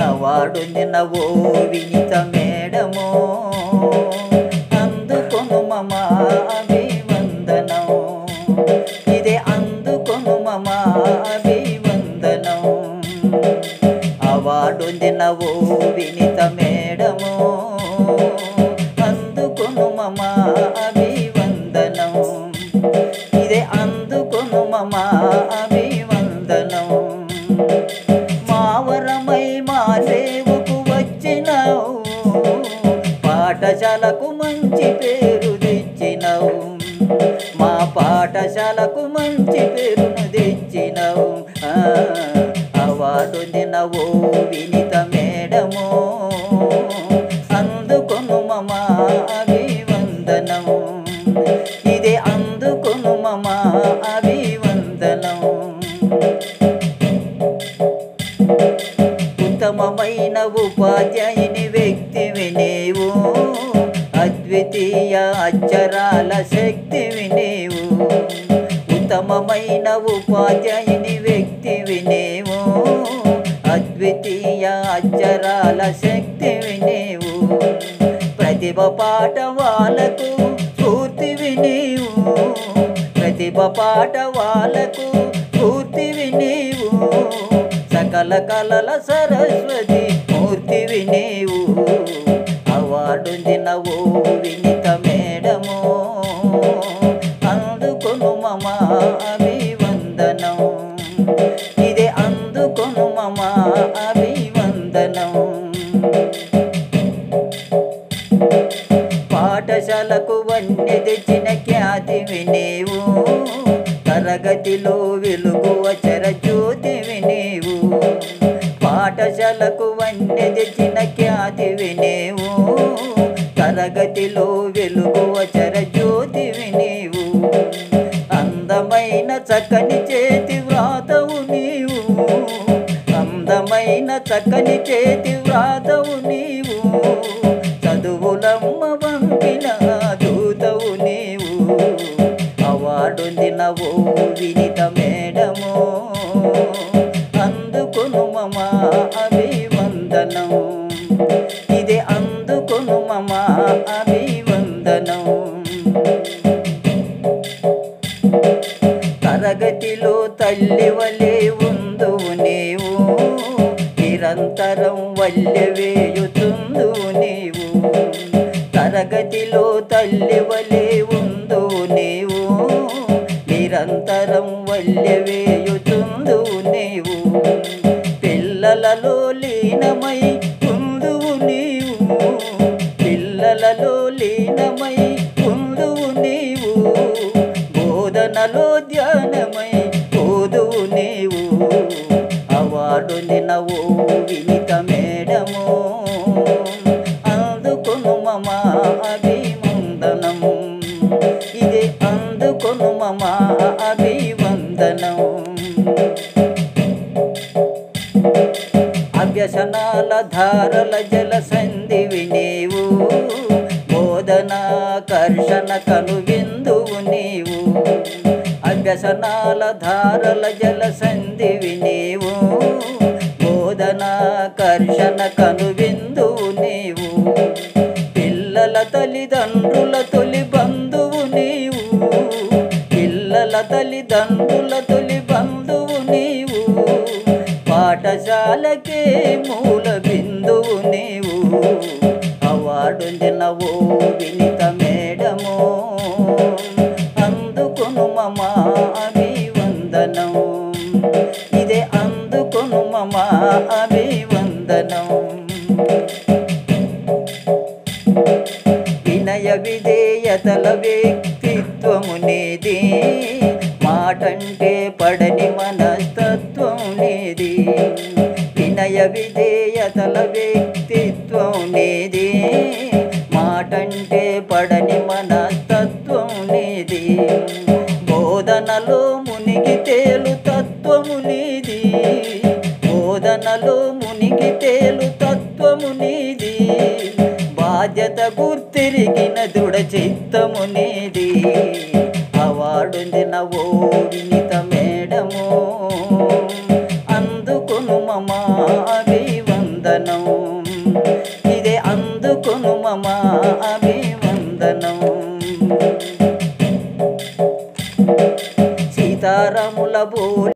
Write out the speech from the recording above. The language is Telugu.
అవార్డొందిన ఓ వినిత మేడమో అందుకొను మమ అభివందనం. ఇదే అందుకొను మమ అభివందనం. అవార్డొందిన ఓ వినిత మేడమో అందుకొను మమ అభివందనం. ఇదే అందుకొను మమ అభివందనం. మావరమై మాసేవకు వచ్చినావు, పాఠశాలకు మంచి పేరు తెచ్చినావు. మా పాఠశాలకు మంచి పేరును తెచ్చినావు. అవార్డొందిన ఓ వినిత మేడమో అందుకొను మమ అభివందనం. ఇదే అందుకొను మమ అభివందనం. ఉత్తమమైన ఉపాధ్యాయుని వ్యక్తివి నీవు, అద్వితీయ అక్షరాల శక్తివి నీవు. ఉత్తమమైన ఉపాధ్యాయుని వ్యక్తివి నీవు, అద్వితీయ అక్షరాల శక్తివి నీవు. ప్రతిభ పాఠవాలకు స్ఫూర్తివి నీవు, ప్రతిభ పాఠవాలకు స్ఫూర్తివి నీవు. సకల కళల సరస్వతి మూర్తివి నీవు. అవార్డొందిన ఓ వినిత మేడమో అందుకొను మమ అభివందనం. ఇదే అందుకొను మమ అభివందనం. పాఠశాలకు వన్నె తెచ్చిన ఖ్యాతివి నీవు, తరగతిలో వెలుగు అచర జ్యోతివి నీవు. పాఠశాలకు వన్నె తెచ్చిన ఖ్యాతివి నీవు, తరగతిలో వెలుగు అచర జ్యోతివి నీవు. అందమైన చక్కని చేతి వ్రాతవు నీవు, అందమైన చక్కని చేతి వ్రాతవు నీవు. చదువులమ్మ పంపిన దూతవు నీవు. అవార్డొందిన ఓ వినిత మేడమో అందుకొను మమ అభివందనం. ఇదే అందుకొను మమ అభివందనం. తరగతిలో తల్లి వలె ఉందువు నీవు, నిరంతరం వల్లె వేయుతుందువు నీవు. తరగతిలో తల్లి వలె ఉందువు నీవు, నిరంతరం వల్లె వేయుతుందువు నీవు. పిల్లలలో లీనమై ఉందువు నీవు, పిల్లలలో లీనమై ఉందువు నీవు. బోధనలో ధ్యానమై పోదువు నీవు. అవార్డొందిన ఓ వినిత మేడమో అందుకొను మమ అభివందనం. ఇదే అందుకొను మమ అభివందనం. అభ్యసనాల ధారల జల సంధివి నీవు, బోధనాకర్షణ కనువిందువు నీవు. అభ్యసనాల ధారల జల సంధివి నీవు, బోధనాకర్షణ కనువిందువు నీవు. పిల్లల తల్లిదండ్రుల తొలి బంధువు నీవు, పిల్లల తల్లిదండ్రుల తొలి బంధువు నీవు. పాఠశాలకే మూల బిందువు నీవు. అవార్డొందిన ఓ వినిత మేడమో అందుకొను మమ అభివందనం. ఇదే అందుకొను మమ అభివందనం. వినయ విధేయతల వ్యక్తిత్వము నీది, మాటంటే పడని మనస్తత్వం నీది. వినయ విధేయతల వ్యక్తిత్వం నీది, మాటంటే పడని మనస్తత్వం నీది. బోధనలో మునిగి తేలు తత్వము నీది, బోధనలో మునిగి తేలు తత్వము నీది. బాధ్యత గుర్తిరిగిన దృఢ చిత్తము నీది. అవార్డొందిన ఓ వినిత మేడమో అవతారముల బోలి